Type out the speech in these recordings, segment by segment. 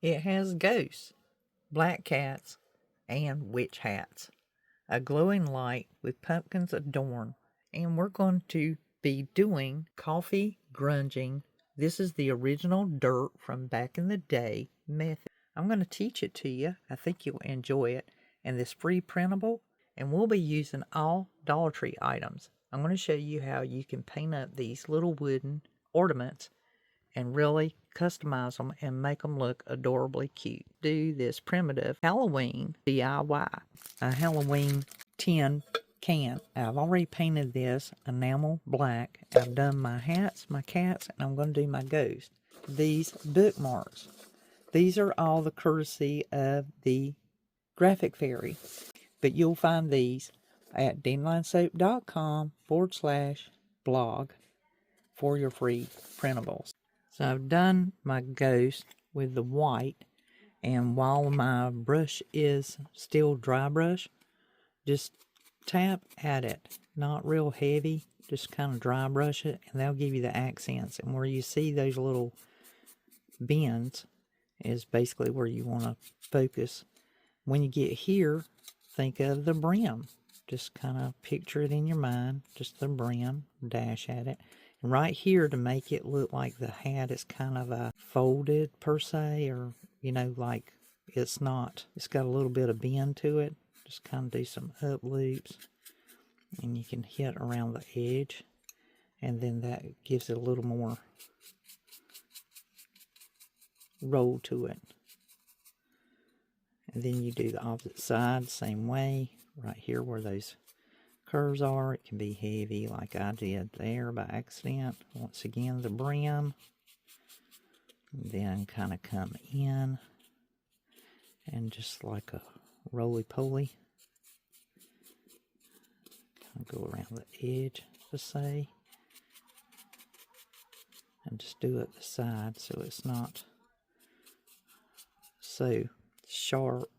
It has ghosts, black cats, and witch hats. A glowing light with pumpkins adorned. And we're going to be doing coffee grunging. This is the original dirt from back in the day method. I'm going to teach it to you. I think you'll enjoy it. And this free printable. And we'll be using all Dollar Tree items. I'm going to show you how you can paint up these little wooden ornaments and really customize them and make them look adorably cute. Do this primitive Halloween DIY. A Halloween tin can. I've already painted this enamel black. I've done my hats, my cats, and I'm going to do my ghost. These bookmarks. These are all the courtesy of the graphic fairy. But you'll find these at dandelionsoup.com/blog for your free printables. So I've done my ghost with the white, and while my brush is still dry brush, just tap at it, not real heavy, just kind of dry brush it, and that'll give you the accents. And where you see those little bends is basically where you want to focus. When you get here, think of the brim. Just kind of picture it in your mind, just the brim, dash at it. And right here, to make it look like the hat is kind of folded per se, or, you know, like it's not, it's got a little bit of bend to it. Just kind of do some up loops, and you can hit around the edge, and then that gives it a little more roll to it. And then you do the opposite side, same way, right here where those curves are. It can be heavy like I did there by accident. Once again, the brim, and then kind of come in, and just like a roly-poly, kind of go around the edge, to say, and just do it the side so it's not so sharp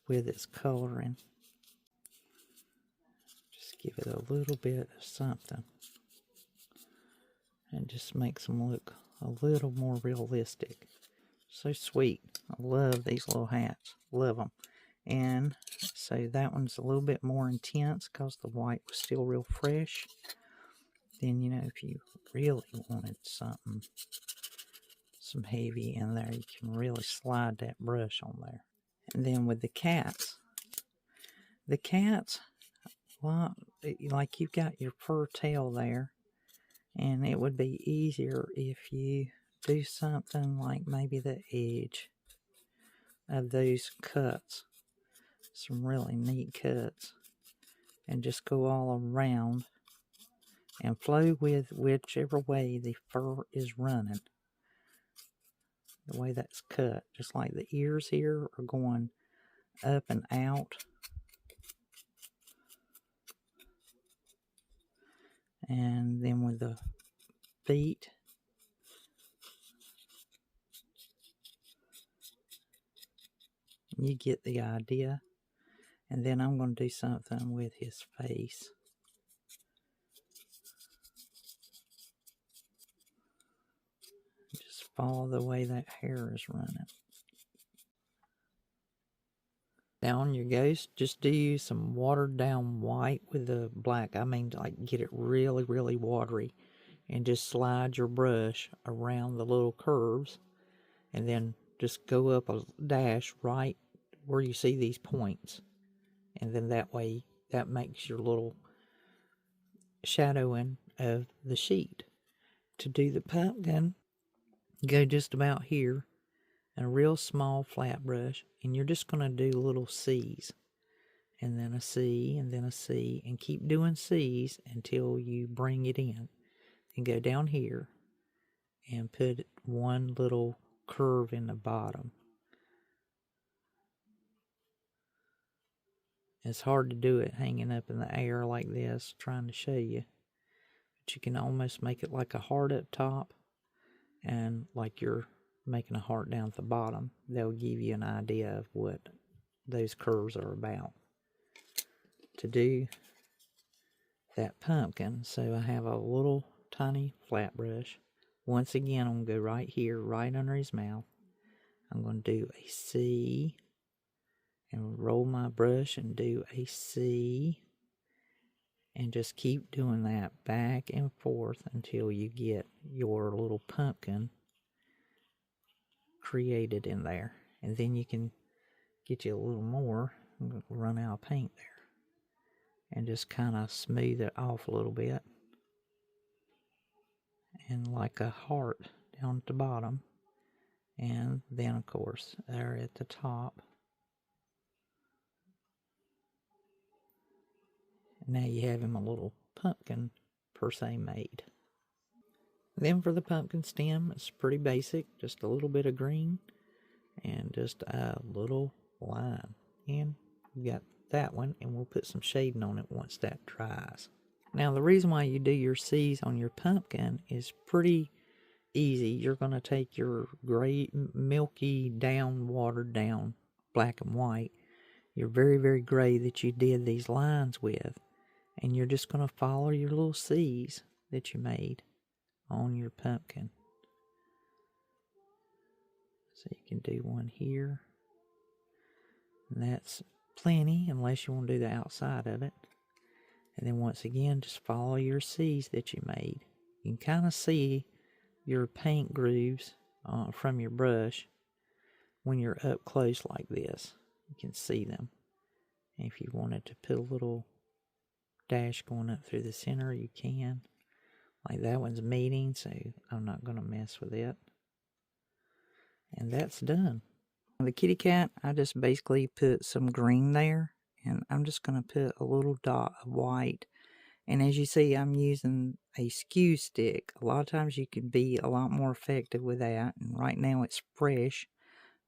with its coloring. Just give it a little bit of something, and just makes them look a little more realistic. So sweet. I love these little hats. Love them. And so that one's a little bit more intense because the white was still real fresh. Then, you know, if you really wanted something, some heavy in there, you can really slide that brush on there. And then with the cats, well, like you've got your fur tail there, and it would be easier if you do something like maybe the edge of those cuts, some really neat cuts, and just go all around and flow with whichever way the fur is running. The way that's cut, just like the ears here are going up and out, and then with the feet, you get the idea. And then I'm going to do something with his face. Just follow the way that hair is running. Now on your ghost, just do some watered down white with the black. I mean, like, get it really, really watery. And just slide your brush around the little curves. And then just go up a dash right where you see these points. And then that way, that makes your little shadowing of the sheet. To do the pumpkin, go just about here, and a real small flat brush, and you're just going to do little C's, and then a C, and then a C, and keep doing C's until you bring it in. Then go down here and put one little curve in the bottom. It's hard to do it hanging up in the air like this, trying to show you. But you can almost make it like a heart up top, and like you're making a heart down at the bottom. They'll give you an idea of what those curves are about. To do that pumpkin, so I have a little tiny flat brush. Once again, I'm going to go right here, right under his mouth. I'm going to do a C and roll my brush and do a C, and just keep doing that back and forth until you get your little pumpkin created in there. And then you can get you a little more. I'm going to run out of paint there. And just kind of smooth it off a little bit. And like a heart down at the bottom. And then, of course, there at the top. Now you have him a little pumpkin per se made. Then for the pumpkin stem, it's pretty basic. Just a little bit of green and just a little line. And we got that one, and we'll put some shading on it once that dries. Now the reason why you do your C's on your pumpkin is pretty easy. You're going to take your gray, milky down, watered down black and white, your very, very gray that you did these lines with, and you're just going to follow your little C's that you made on your pumpkin. So you can do one here. And that's plenty unless you want to do the outside of it. And then once again, just follow your C's that you made. You can kind of see your paint grooves from your brush when you're up close like this. You can see them. And if you wanted to put a little dash going up through the center, you can. Like that one's meeting, so I'm not going to mess with it. And that's done. The kitty cat, I just basically put some green there, and I'm just going to put a little dot of white. And as you see, I'm using a skew stick. A lot of times you can be a lot more effective with that. And right now it's fresh.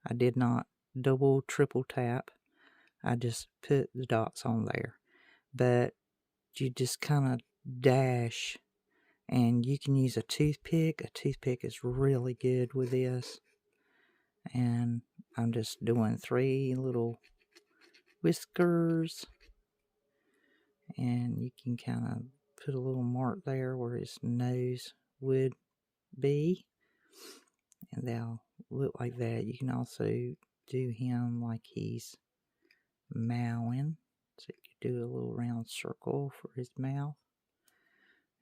I did not double, triple tap. I just put the dots on there. But you just kind of dash, and you can use a toothpick. A toothpick is really good with this. And I'm just doing 3 little whiskers, and you can kind of put a little mark there where his nose would be, and they'll look like that. You can also do him like he's mowing, so you can do a little round circle for his mouth,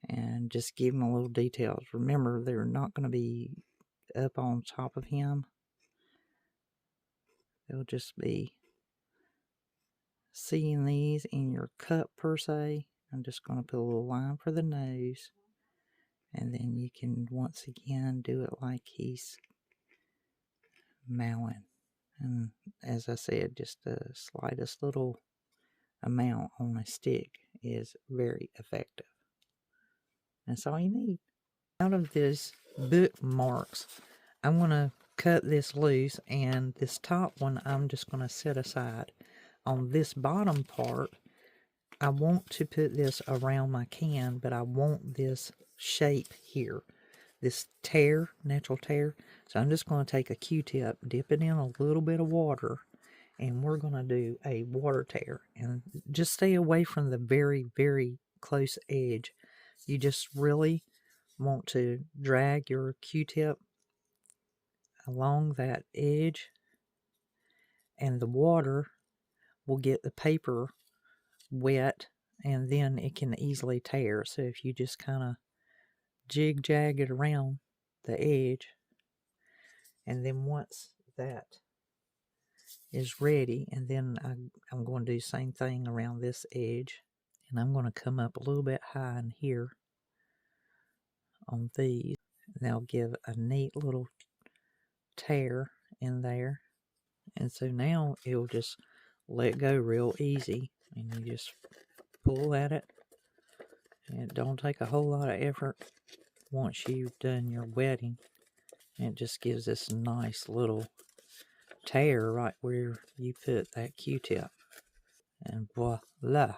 and just give him a little details. Remember, they're not going to be up on top of him. They'll just be seeing these in your cup per se. I'm just going to put a little line for the nose, and then you can once again do it like he's mowing. And as I said, just the slightest little amount on a stick is very effective. That's all you need. Out of this bookmarks, I'm going to cut this loose, and this top one I'm just going to set aside. On this bottom part, I want to put this around my can, but I want this shape here, this tear, natural tear. So I'm just going to take a Q-tip, dip it in a little bit of water, and we're going to do a water tear. And just stay away from the very, very close edge. You just really want to drag your Q-tip along that edge, and the water will get the paper wet, and then it can easily tear. So if you just kind of jig-jag it around the edge, and then once that is ready, and then I'm going to do the same thing around this edge, and I'm going to come up a little bit high in here on these, and they'll give a neat little tear in there. And so now it'll just let go real easy, and you just pull at it, and it don't take a whole lot of effort once you've done your wetting. And it just gives this nice little tear right where you put that Q-tip, and voila,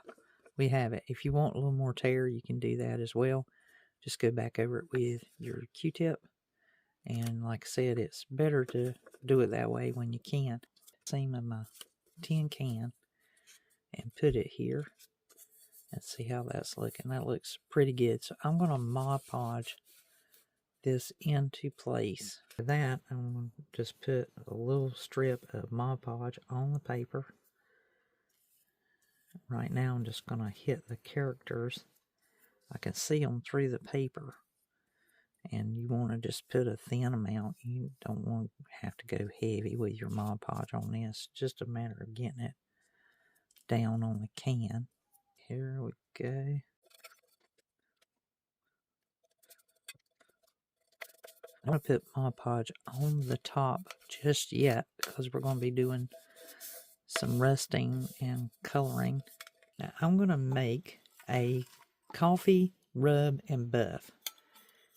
we have it. If you want a little more tear, you can do that as well. Just go back over it with your Q-tip, and like I said, it's better to do it that way when you can. Seam of my tin can and put it here, and see how that's looking. That looks pretty good. So I'm going to Mod Podge this into place. For that, I'm going to just put a little strip of Mod Podge on the paper. Right now I'm just going to hit the characters. I can see them through the paper. And you want to just put a thin amount. You don't want to have to go heavy with your Mod Podge on this. Just a matter of getting it down on the can. Here we go. I'm going to put Mod Podge on the top just yet because we're going to be doing some rusting and coloring. Now I'm going to make a coffee rub and buff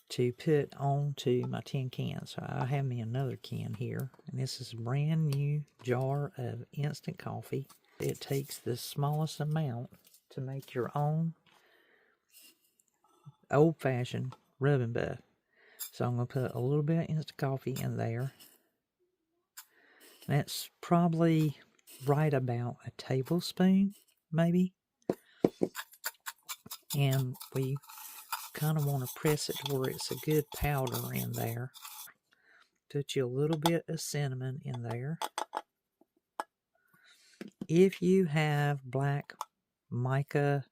to put onto my tin can. So I have me another can here, and this is a brand new jar of instant coffee. It takes the smallest amount to make your own old-fashioned rub and buff. So I'm going to put a little bit of instant coffee in there. That's probably right about a tablespoon, maybe. And we kind of want to press it to where it's a good powder in there. Put you a little bit of cinnamon in there. If you have black mica,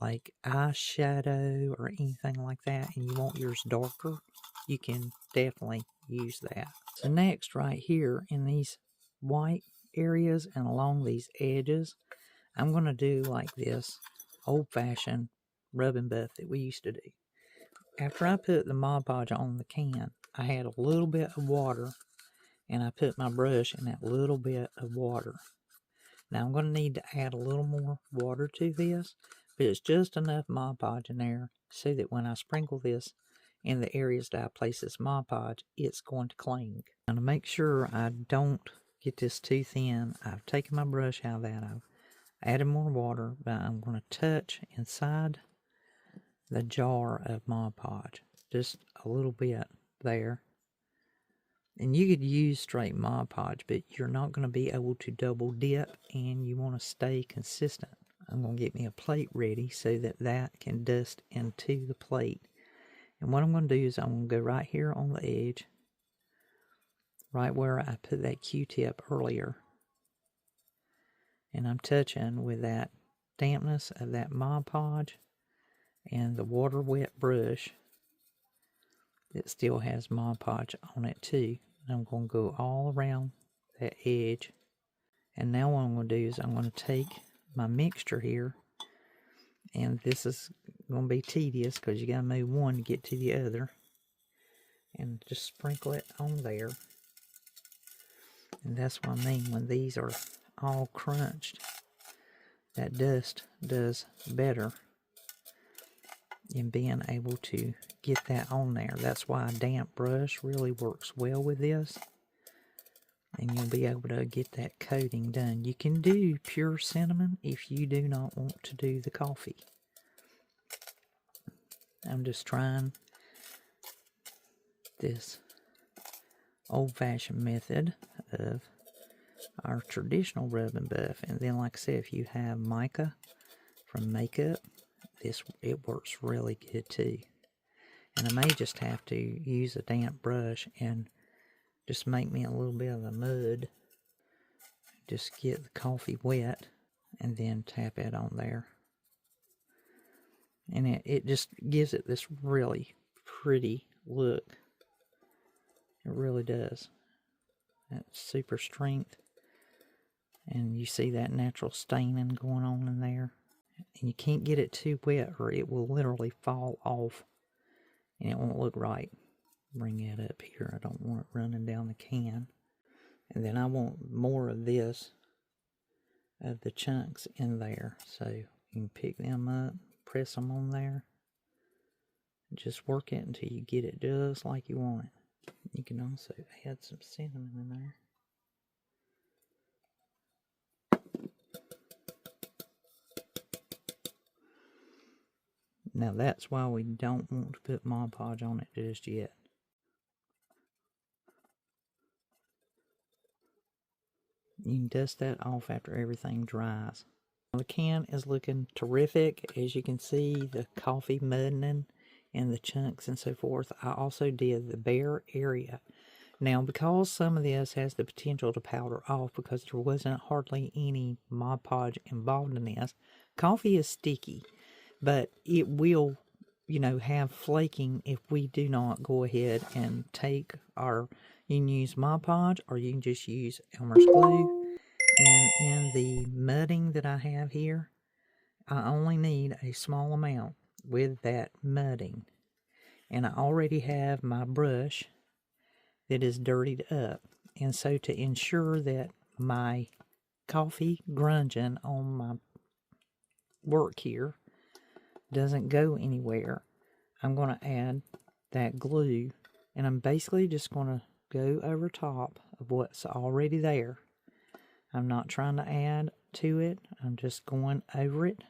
like eyeshadow or anything like that, and you want yours darker, you can definitely use that. So next, right here in these white areas and along these edges, I'm going to do like this old-fashioned rub and buff that we used to do. After I put the Mod Podge on the can, I had a little bit of water, and I put my brush in that little bit of water. Now I'm going to need to add a little more water to this, but it's just enough Mod Podge in there so that when I sprinkle this in the areas that I place this Mod Podge, it's going to cling. Now to make sure I don't get this too thin, I've taken my brush out of that. I've added more water, but I'm going to touch inside the jar of Mod Podge, just a little bit there. And you could use straight Mod Podge, but you're not going to be able to double dip, and you want to stay consistent. I'm going to get me a plate ready so that that can dust into the plate. And what I'm going to do is I'm going to go right here on the edge, right where I put that Q-tip earlier. And I'm touching with that dampness of that Mod Podge and the water wet brush that still has Mod Podge on it too. I'm going to go all around that edge. And now what I'm going to do is I'm going to take my mixture here. And this is going to be tedious because you got to move one to get to the other. And just sprinkle it on there. And that's what I mean when these are all crunched. That dust does better in being able to get that on there. That's why a damp brush really works well with this. And you'll be able to get that coating done. You can do pure cinnamon if you do not want to do the coffee. I'm just trying this old-fashioned method of our traditional rub and buff. And then, like I said, if you have mica from makeup, it works really good too. And I may just have to use a damp brush and just make me a little bit of the mud. Just get the coffee wet and then tap it on there. And it just gives it this really pretty look. It really does. That super strength. And you see that natural staining going on in there. And you can't get it too wet or it will literally fall off. And it won't look right. Bring it up here. I don't want it running down the can. And then I want more of this, of the chunks in there. So you can pick them up, press them on there. Just work it until you get it just like you want it. You can also add some cinnamon in there. Now that's why we don't want to put Mod Podge on it just yet. You can dust that off after everything dries. The can is looking terrific. As you can see, the coffee muddening and the chunks and so forth. I also did the bare area. Now, because some of this has the potential to powder off because there wasn't hardly any Mod Podge involved in this, coffee is sticky, but it will, have flaking if we do not go ahead and take you can use Mod Podge or you can just use Elmer's glue. And in the mudding that I have here, I only need a small amount with that mudding. And I already have my brush that is dirtied up. And so to ensure that my coffee grunging on my work here doesn't go anywhere, I'm going to add that glue. And I'm basically just going to go over top of what's already there. I'm not trying to add to it. I'm just going over it.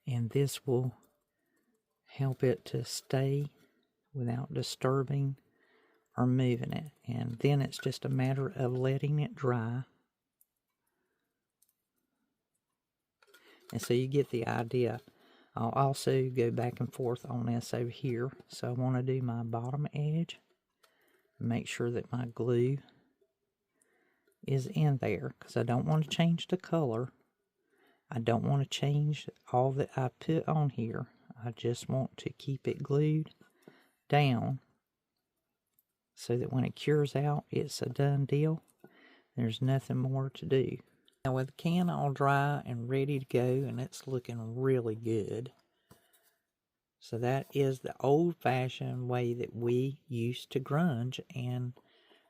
And this will help it to stay without disturbing or moving it. And then it's just a matter of letting it dry. And so you get the idea. I'll also go back and forth on this over here. So I want to do my bottom edge. Make sure that my glue is in there because I don't want to change the color. I don't want to change all that I put on here. I just want to keep it glued down so that when it cures out, it's a done deal. There's nothing more to do. Now with the can all dry and ready to go, and it's looking really good. So that is the old-fashioned way that we used to grunge and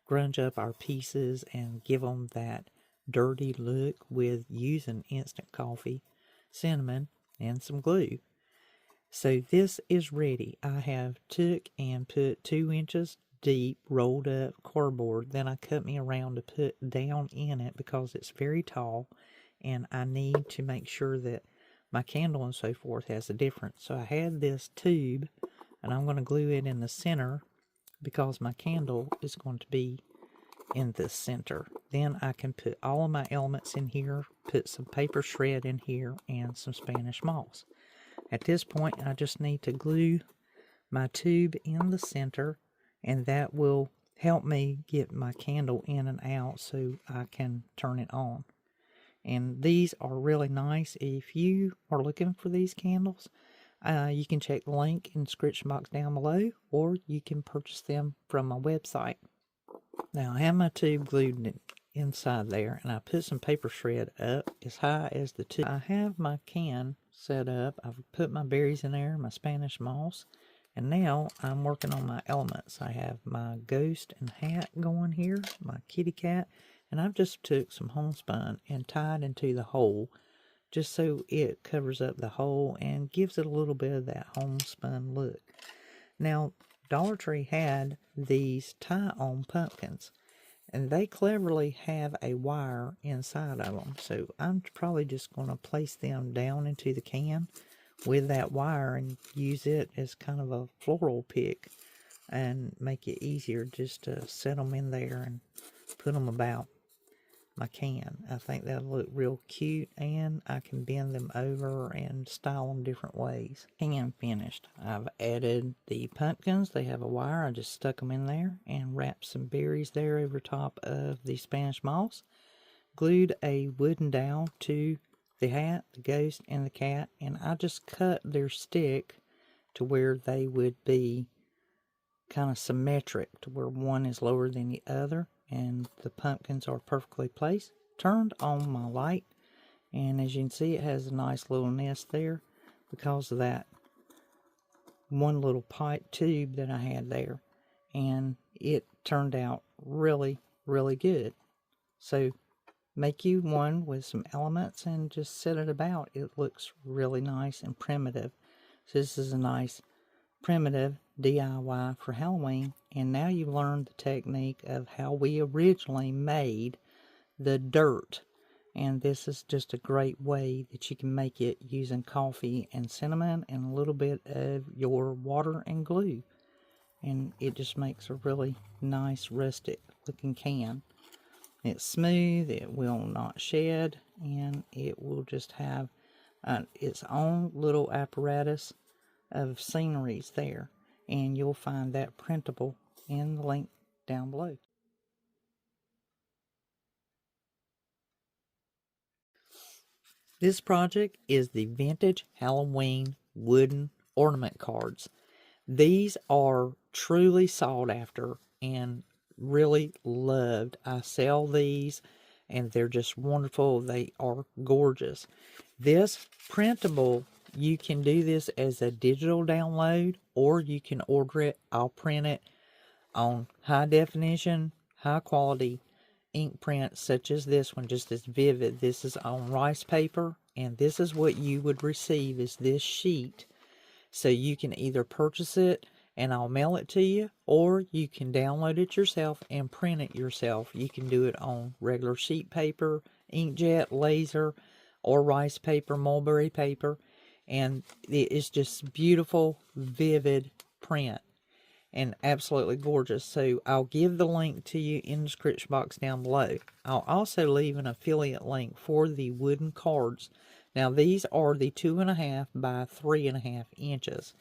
grunge up our pieces and give them that dirty look with using instant coffee, cinnamon, and some glue. So this is ready. I have took and put 2 inches deep rolled up cardboard. Then I cut me around to put down in it because it's very tall and I need to make sure that my candle and so forth has a difference. So I had this tube and I'm going to glue it in the center because my candle is going to be in the center. Then I can put all of my elements in here, put some paper shred in here, and some Spanish moss. At this point, I just need to glue my tube in the center, and that will help me get my candle in and out so I can turn it on. And these are really nice. If you are looking for these candles, you can check the link in the description box down below, or you can purchase them from my website. Now I have my tube glued inside there, and I put some paper shred up as high as the tube. I have my can set up. I've put my berries in there, my Spanish moss, and now I'm working on my elements. I have my ghost and hat going here, my kitty cat, and I've just took some homespun and tied into the hole just so it covers up the hole and gives it a little bit of that homespun look. Now, Dollar Tree had these tie-on pumpkins, and they cleverly have a wire inside of them. So I'm probably just going to place them down into the can with that wire and use it as kind of a floral pick and make it easier just to set them in there and put them about my can. I think that'll look real cute, and I can bend them over and style them different ways. Can finished. I've added the pumpkins. They have a wire. I just stuck them in there and wrapped some berries there over top of the Spanish moss. Glued a wooden dowel to the hat, the ghost, and the cat, and I just cut their stick to where they would be kind of symmetric, to where one is lower than the other, and the pumpkins are perfectly placed. Turned on my light, and as you can see, it has a nice little nest there because of that one little pipe tube that I had there, and it turned out really, really good. So make you one with some elements and just set it about. It looks really nice and primitive. So this is a nice primitive DIY for Halloween, and now you've learned the technique of how we originally made the dirt, and this is just a great way that you can make it using coffee and cinnamon and a little bit of your water and glue, and it just makes a really nice rustic looking can. It's smooth, it will not shed, and it will just have its own little apparatus of sceneries there, and you'll find that printable in the link down below. This project is the vintage Halloween wooden ornament cards. These are truly sought after and really loved. I sell these and they're just wonderful. They are gorgeous. This printable, you can do this as a digital download or you can order it. I'll print it on high definition, high quality ink print such as this one, just as vivid. This is on rice paper, and this is what you would receive is this sheet. So you can either purchase it and I'll mail it to you, or you can download it yourself and print it yourself. You can do it on regular sheet paper, inkjet, laser, or rice paper, mulberry paper, and it is just beautiful, vivid print and absolutely gorgeous. So I'll give the link to you in the description box down below. I'll also leave an affiliate link for the wooden cards. Now these are the 2.5 by 3.5 inches,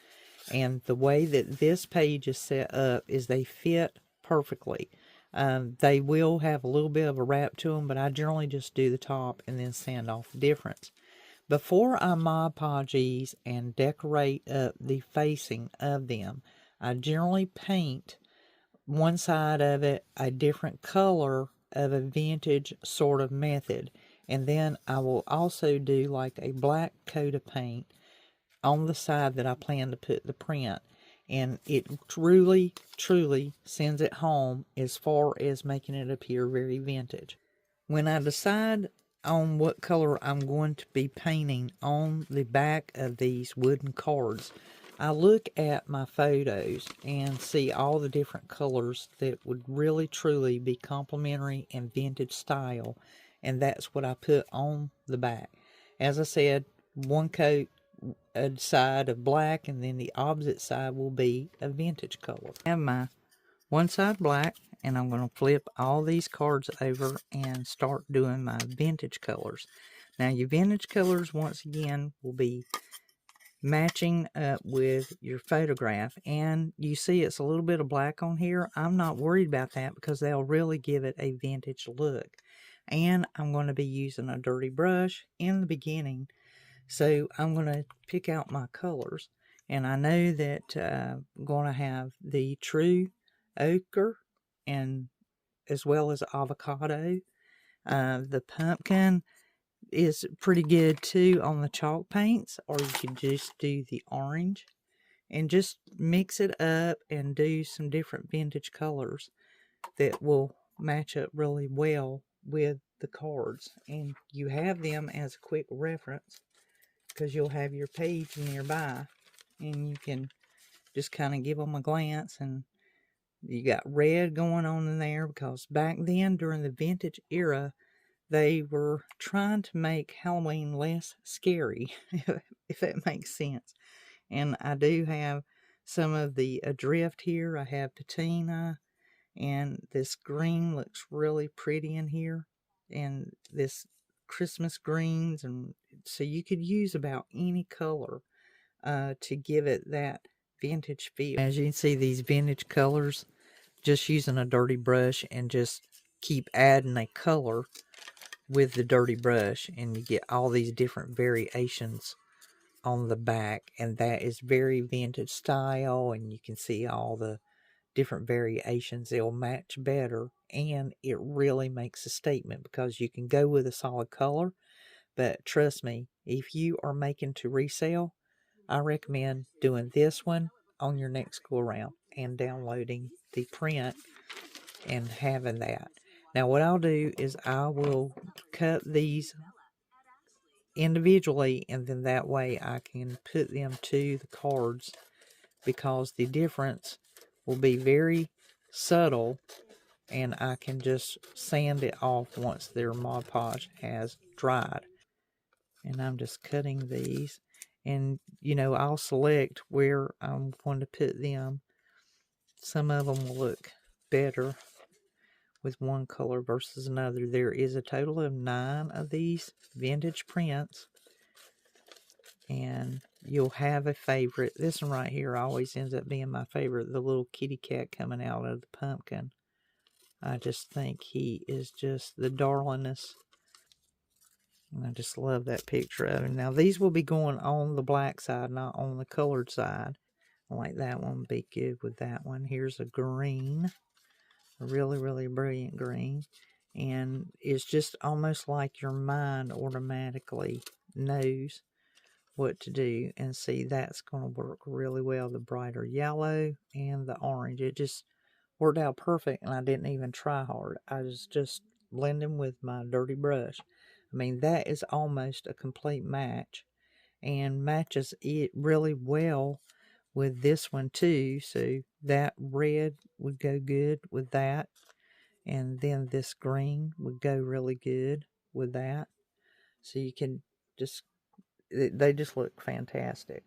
and the way that this page is set up is they fit perfectly. They will have a little bit of a wrap to them, but I generally just do the top and then sand off the difference. Before I Mod Podge these and decorate up the facing of them, I generally paint one side of it a different color of a vintage sort of method. And then I will also do like a black coat of paint on the side that I plan to put the print. And it truly, truly sends it home as far as making it appear very vintage. When I decide on what color I'm going to be painting on the back of these wooden cards, I look at my photos and see all the different colors that would really truly be complementary and vintage style, and that's what I put on the back. As I said, one coat a side of black and then the opposite side will be a vintage color. I have my one side black, and I'm going to flip all these cards over and start doing my vintage colors. Now your vintage colors once again will be matching up with your photograph, and you see it's a little bit of black on here. I'm not worried about that because they'll really give it a vintage look. And I'm going to be using a dirty brush in the beginning, so I'm going to pick out my colors, and I know that I'm going to have the true ochre and as well as avocado. The pumpkin is pretty good too on the chalk paints, or you can just do the orange and just mix it up and do some different vintage colors that will match up really well with the cards. And you have them as a quick reference because you'll have your page nearby and you can just kind of give them a glance. And you got red going on in there because back then during the vintage era they were trying to make Halloween less scary, if that makes sense. And I do have some of the adrift here. I have patina, and this green looks really pretty in here, and this Christmas greens, and so you could use about any color to give it that vintage feel. As you can see, these vintage colors, just using a dirty brush and just keep adding a color with the dirty brush, and you get all these different variations on the back, and that is very vintage style, and you can see all the different variations. They'll match better, and it really makes a statement because you can go with a solid color, but trust me, if you are making to resell, I recommend doing this one on your next go around and downloading the print and having that. Now what I'll do is I will cut these individually, and then that way I can put them to the cards because the difference will be very subtle, and I can just sand it off once their Mod Podge has dried. And I'm just cutting these, and you know, I'll select where I'm going to put them. Some of them will look better with one color versus another. There is a total of 9 of these vintage prints, and you'll have a favorite. This one right here always ends up being my favorite. The little kitty cat coming out of the pumpkin. I just think he is just the darlingest. And I just love that picture of him. Now, these will be going on the black side, not on the colored side. Like that one would be good with that one. Here's a green. A really, really brilliant green. And it's just almost like your mind automatically knows what to do. And see, that's going to work really well. The brighter yellow and the orange. It just worked out perfect, and I didn't even try hard. I was just blending with my dirty brush. I mean, that is almost a complete match, and matches it really well with this one too. So that red would go good with that, and then this green would go really good with that. So you can just, they just look fantastic.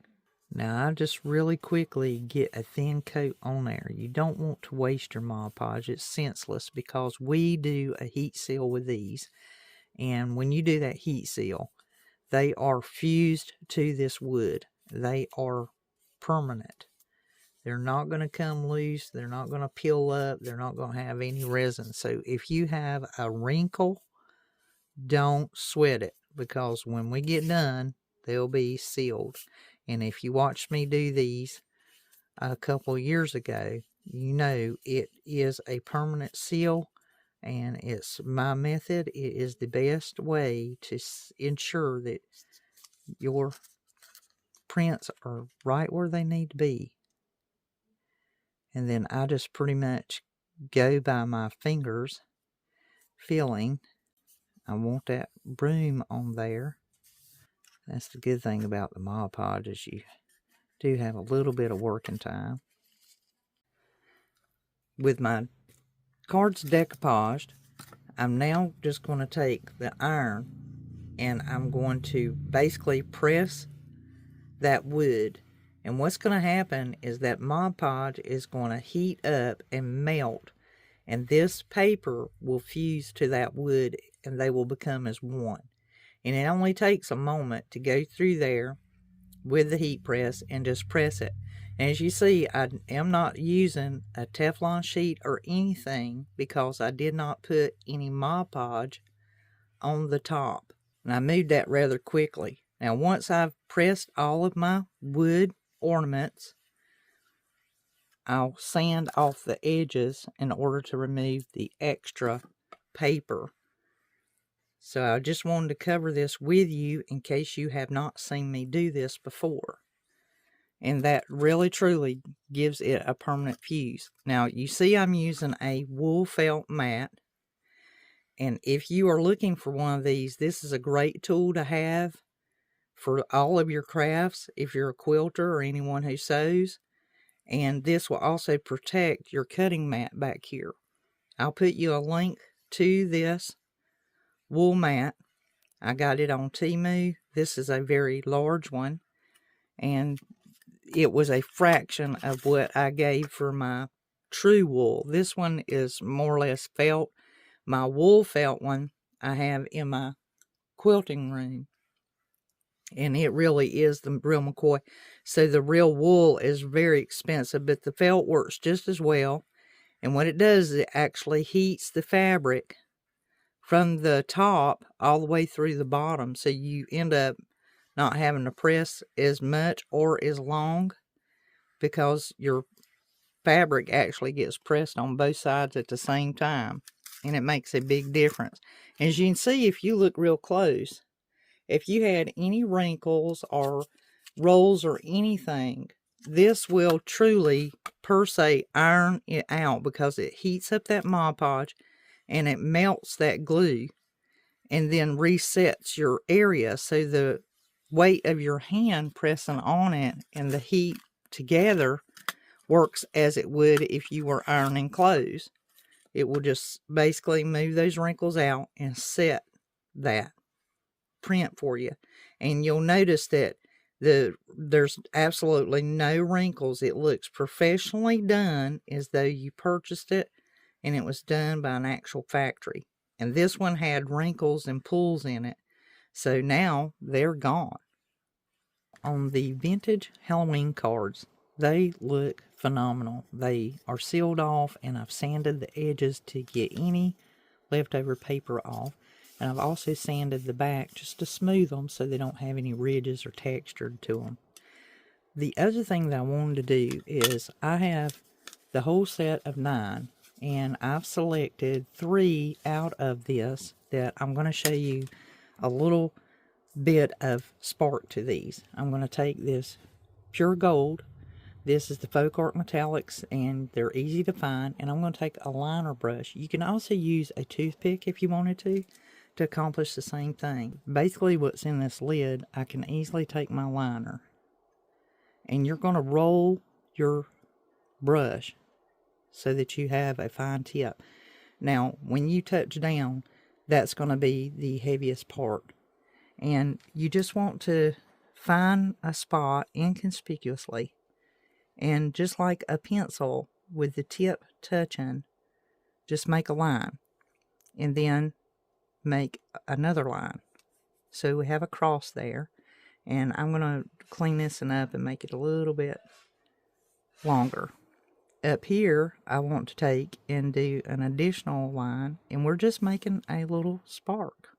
Now, I just really quickly get a thin coat on there. You don't want to waste your Mod Podge. It's senseless because we do a heat seal with these. And when you do that heat seal, they are fused to this wood. They are permanent. They're not going to come loose. They're not going to peel up. They're not going to have any resin. So if you have a wrinkle, don't sweat it, because when we get done, they'll be sealed. And if you watched me do these a couple years ago, you know it is a permanent seal, and it's my method. It is the best way to ensure that your prints are right where they need to be. And then I just pretty much go by my fingers, feeling. I want that broom on there. That's the good thing about the Mod Podge, is you do have a little bit of working time. With my cards decoupaged, I'm now just going to take the iron and I'm going to basically press that wood. And what's going to happen is that Mod Podge is going to heat up and melt, and this paper will fuse to that wood and they will become as one. And it only takes a moment to go through there with the heat press and just press it. And as you see, I am not using a Teflon sheet or anything because I did not put any Mod Podge on the top. And I moved that rather quickly. Now, once I've pressed all of my wood ornaments, I'll sand off the edges in order to remove the extra paper. So I just wanted to cover this with you in case you have not seen me do this before. And that really truly gives it a permanent fuse. Now, you see I'm using a wool felt mat. And if you are looking for one of these, this is a great tool to have for all of your crafts, if you're a quilter or anyone who sews. And this will also protect your cutting mat back here. I'll put you a link to this wool mat. I got it on Temu. This is a very large one, and it was a fraction of what I gave for my true wool. This one is more or less felt. My wool felt one I have in my quilting room, and it really is the real McCoy. So the real wool is very expensive, but the felt works just as well. And what it does is it actually heats the fabric from the top all the way through the bottom. So you end up not having to press as much or as long, because your fabric actually gets pressed on both sides at the same time. And it makes a big difference. As you can see, if you look real close, if you had any wrinkles or rolls or anything, this will truly, per se, iron it out, because it heats up that Mod Podge and it melts that glue and then resets your area. So the weight of your hand pressing on it and the heat together works as it would if you were ironing clothes. It will just basically move those wrinkles out and set that print for you. And you'll notice that there's absolutely no wrinkles. It looks professionally done, as though you purchased it and it was done by an actual factory. And this one had wrinkles and pulls in it, so now they're gone. on the vintage Halloween cards. They look phenomenal. They are sealed off, and I've sanded the edges to get any leftover paper off. And I've also sanded the back just to smooth them so they don't have any ridges or texture to them. The other thing that I wanted to do is I have the whole set of 9, and I've selected 3 out of this that I'm going to show you a little bit of spark to these. I'm going to take this pure gold. This is the Folk Art Metallics, and they're easy to find. And I'm going to take a liner brush. You can also use a toothpick if you wanted to accomplish the same thing. Basically, what's in this lid, I can easily take my liner, and you're going to roll your brush so that you have a fine tip. Now, when you touch down, that's going to be the heaviest part. And you just want to find a spot inconspicuously, and just like a pencil with the tip touching, just make a line, and then make another line. So we have a cross there, and I'm going to clean this one up and make it a little bit longer. Up here, I want to take and do an additional line, and we're just making a little spark.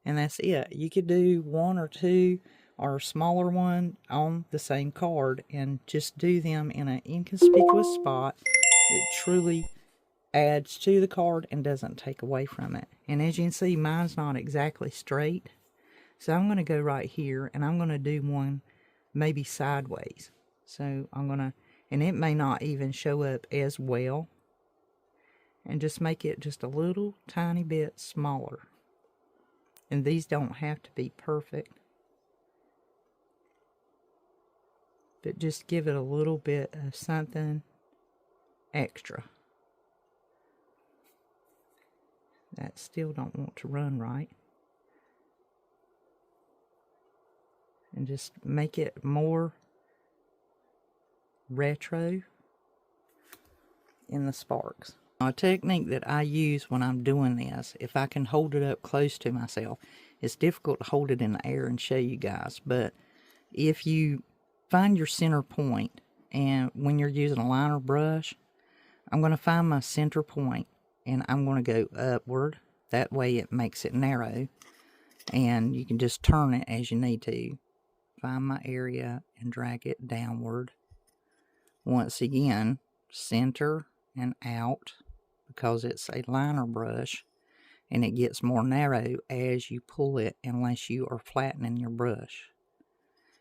And that's it. You could do 1 or 2 or a smaller one on the same card, and just do them in an inconspicuous spot that truly adds to the card and doesn't take away from it. And as you can see, mine's not exactly straight. So I'm going to go right here, and I'm going to do one maybe sideways. So I'm going to, and it may not even show up as well. And just make it just a little tiny bit smaller. And these don't have to be perfect, but just give it a little bit of something extra. That still don't want to run right. And just make it more retro in the sparks. A technique that I use when I'm doing this, if I can hold it up close to myself, it's difficult to hold it in the air and show you guys, but if you find your center point, and when you're using a liner brush, I'm going to find my center point, and I'm going to go upward. That way it makes it narrow, and you can just turn it as you need to. Find my area and drag it downward. Once again, center and out, because it's a liner brush, and it gets more narrow as you pull it unless you are flattening your brush.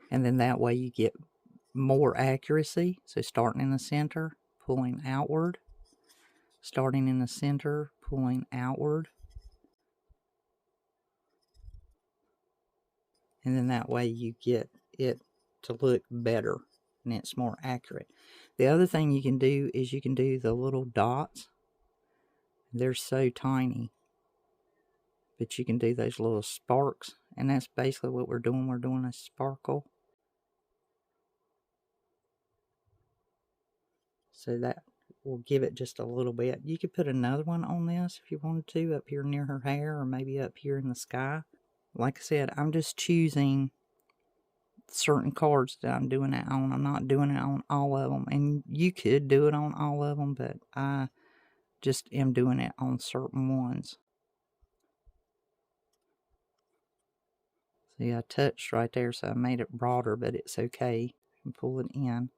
And then that way you get more accuracy. So starting in the center, pulling outward, starting in the center, pulling outward, and then that way you get it to look better and it's more accurate. The other thing you can do is you can do the little dots. They're so tiny, but you can do those little sparks, and that's basically what we're doing. We're doing a sparkle. So that will give it just a little bit. You could put another one on this if you wanted to, up here near her hair, or maybe up here in the sky. Like I said, I'm just choosing certain cards that I'm doing it on. I'm not doing it on all of them, and you could do it on all of them, but I just am doing it on certain ones. See, I touched right there, so I made it broader, but it's okay. I can pull it in.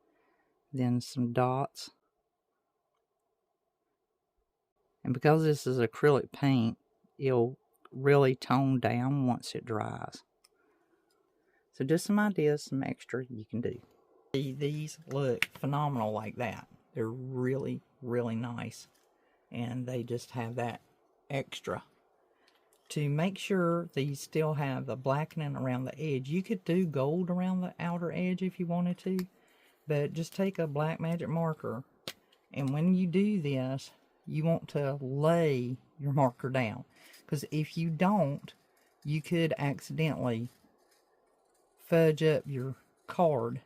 Then some dots. And because this is acrylic paint, it'll really tone down once it dries. So just some ideas, some extra you can do. These look phenomenal like that. They're really, really nice. And they just have that extra. To make sure these still have the blackening around the edge, you could do gold around the outer edge if you wanted to. But just take a black magic marker, and when you do this, you want to lay your marker down. Because if you don't, you could accidentally fudge up your card.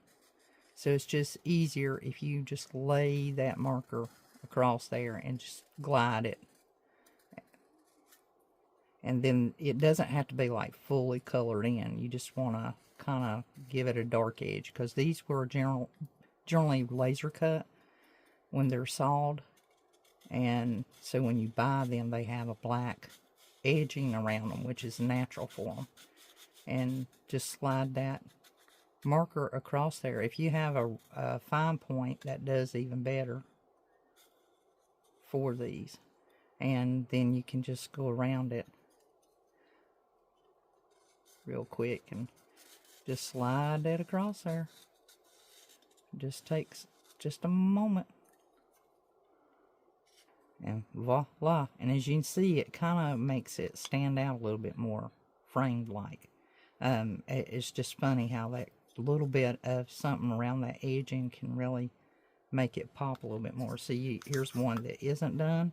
So it's just easier if you just lay that marker across there and just glide it. And then it doesn't have to be like fully colored in. You just want to kind of give it a dark edge, because these were generally laser cut when they're sawed, and so when you buy them they have a black edging around them, which is natural for them. And just slide that marker across there. If you have a fine point, that does even better for these. And then you can just go around it real quick and just slide that across there. Just takes just a moment. And voila. And as you can see, it kind of makes it stand out a little bit more framed like. It's just funny how that little bit of something around that edging can really make it pop a little bit more. See, here's one that isn't done,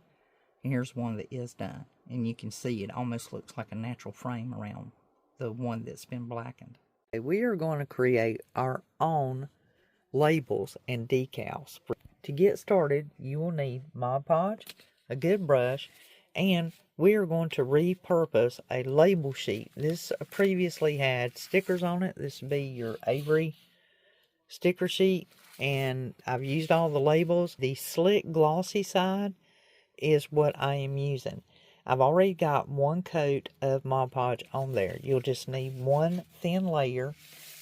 and here's one that is done. And you can see it almost looks like a natural frame around the one that's been blackened. We are going to create our own labels and decals. To get started, you will need Mod Podge, a good brush, and we are going to repurpose a label sheet. This previously had stickers on it. This would be your Avery sticker sheet, and I've used all the labels. The slick glossy side is what I am using. I've already got one coat of Mod Podge on there. You'll just need one thin layer,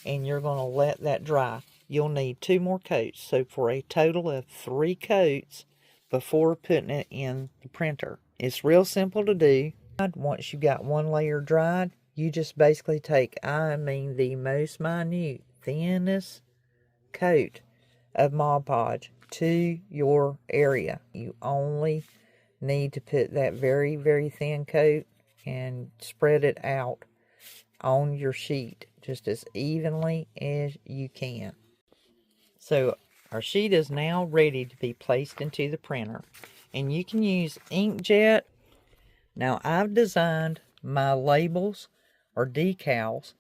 and you're going to let that dry. You'll need 2 more coats, so for a total of 3 coats before putting it in the printer. It's real simple to do. Once you've got one layer dried, you just basically take, the most minute, thinnest coat of Mod Podge to your area. You only need to put that very, very thin coat and spread it out on your sheet just as evenly as you can. So our sheet is now ready to be placed into the printer, and you can use inkjet. Now I've designed my labels or decals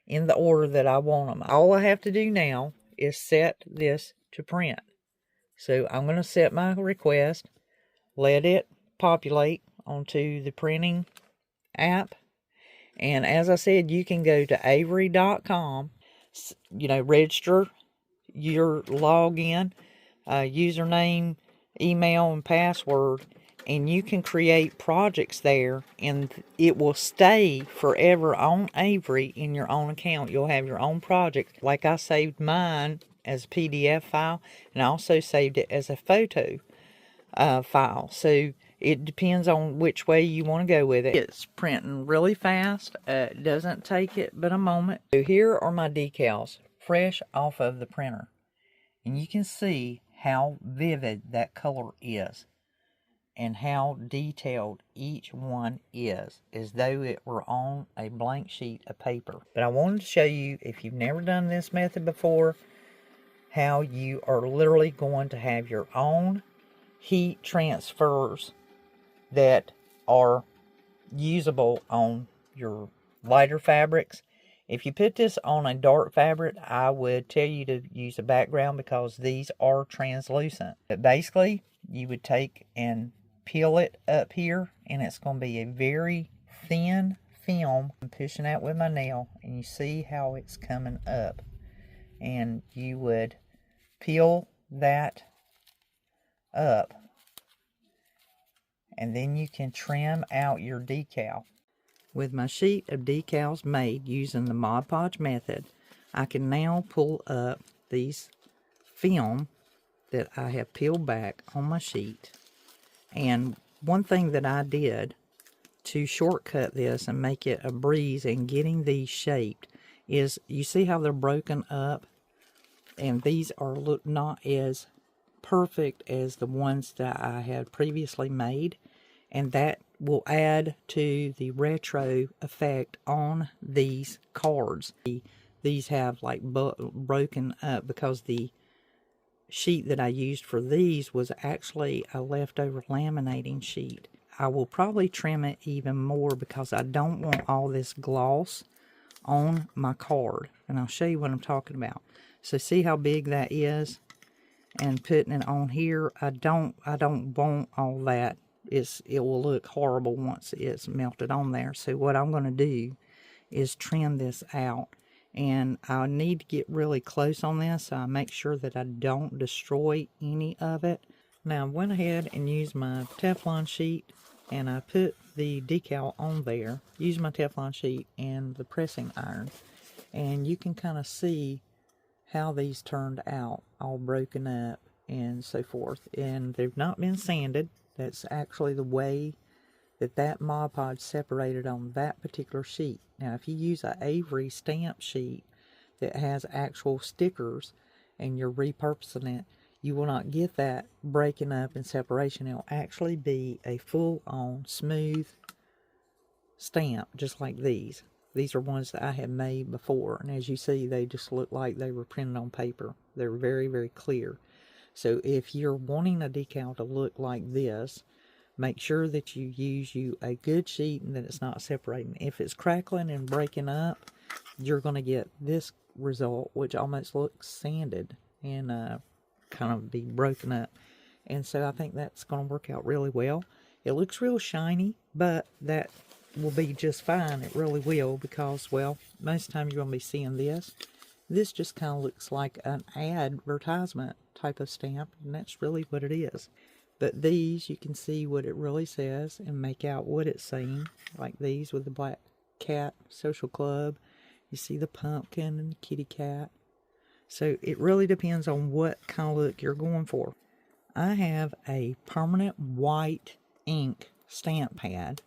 in the order that I want them. All I have to do now is set this to print. So I'm going to set my request, let it populate onto the printing app, and as I said, you can go to avery.com, register your login, username, email, and password, and you can create projects there, and it will stay forever on Avery in your own account. You'll have your own project. Like I saved mine as a PDF file, and I also saved it as a photo file. So it depends on which way you want to go with it. It's printing really fast. It doesn't take it but a moment. So here are my decals, fresh off of the printer. And you can see how vivid that color is and how detailed each one is, as though it were on a blank sheet of paper. But I wanted to show you, if you've never done this method before, how you are literally going to have your own heat transfers that are usable on your lighter fabrics. If you put this on a dark fabric, I would tell you to use a background, because these are translucent. But basically, you would take and peel it up here, and it's going to be a very thin film. I'm pushing out with my nail, and you see how it's coming up. And you would peel that up, and then you can trim out your decal. With my sheet of decals made using the Mod Podge method, I can now pull up these film that I have peeled back on my sheet. And one thing that I did to shortcut this and make it a breeze in getting these shaped is, you see how they're broken up? And these are not as perfect as the ones that I had previously made. And that will add to the retro effect on these cards. These have like broken up because the sheet that I used for these was actually a leftover laminating sheet. I will probably trim it even more because I don't want all this gloss on my card. And I'll show you what I'm talking about. So see how big that is? And putting it on here, I don't want all that. It will look horrible once it's melted on there. So what I'm going to do is trim this out, And I need to get really close on this, so I make sure that I don't destroy any of it. Now I went ahead and used my Teflon sheet, and I put the decal on there, used my Teflon sheet and the pressing iron, and you can kind of see how these turned out, all broken up and so forth. And they've not been sanded. That's actually the way that Mod Podge separated on that particular sheet. Now if you use an Avery stamp sheet that has actual stickers and you're repurposing it, you will not get that breaking up and separation. It will actually be a full-on smooth stamp, just like these. These are ones that I have made before, and as you see, they just look like they were printed on paper. They're very, very clear. So if you're wanting a decal to look like this, make sure that you use a good sheet and that it's not separating. If it's crackling and breaking up, you're going to get this result, which almost looks sanded and kind of be broken up. And so I think that's going to work out really well. It looks real shiny, but that will be just fine. It really will, because, well, most of the time you're going to be seeing this. This just kind of looks like an advertisement type of stamp, and that's really what it is. But these, you can see what it really says and make out what it's saying, like these with the black cat social club. You see the pumpkin and the kitty cat. So it really depends on what kind of look you're going for. I have a permanent white ink stamp pad,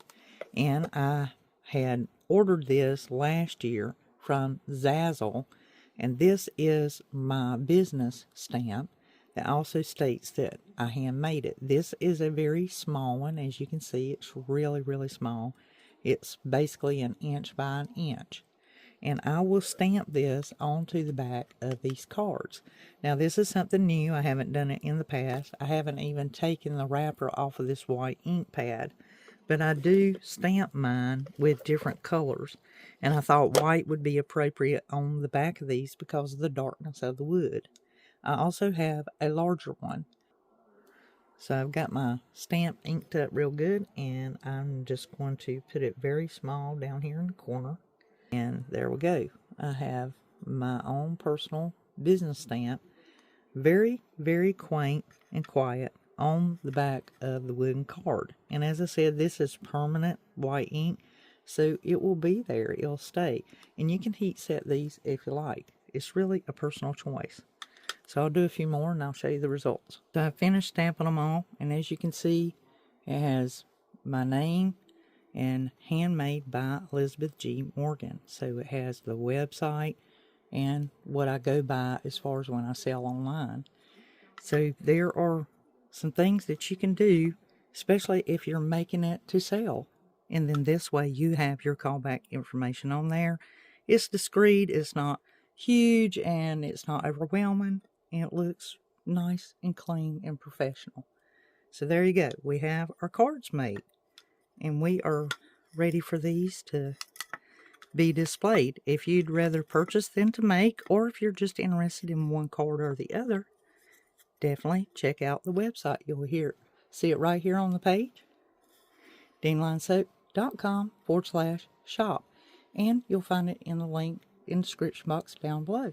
and I had ordered this last year from Zazzle, and this is my business stamp that also states that I handmade it. This is a very small one. As you can see, it's really, really small. It's basically an inch by an inch. And I will stamp this onto the back of these cards. Now this is something new. I haven't done it in the past. I haven't even taken the wrapper off of this white ink pad. But I do stamp mine with different colors. And I thought white would be appropriate on the back of these because of the darkness of the wood. I also have a larger one. So I've got my stamp inked up real good, and I'm just going to put it very small down here in the corner. And there we go. I have my own personal business stamp, very, very quaint and quiet, on the back of the wooden card. And as I said, this is permanent white ink, so it will be there. It'll stay. And you can heat set these if you like. It's really a personal choice. So I'll do a few more and I'll show you the results. So I finished stamping them all, and as you can see, it has my name and handmade by Elizabeth G. Morgan. So it has the website and what I go by as far as when I sell online. So there are some things that you can do, especially if you're making it to sell. And then this way you have your callback information on there. It's discreet, it's not huge, and it's not overwhelming, and it looks nice and clean and professional. So there you go. We have our cards made, and we are ready for these to be displayed. If you'd rather purchase than to make, or if you're just interested in one card or the other, definitely check out the website. You'll see it right here on the page, dandelionsewing.com/shop, and you'll find it in the link in the description box down below.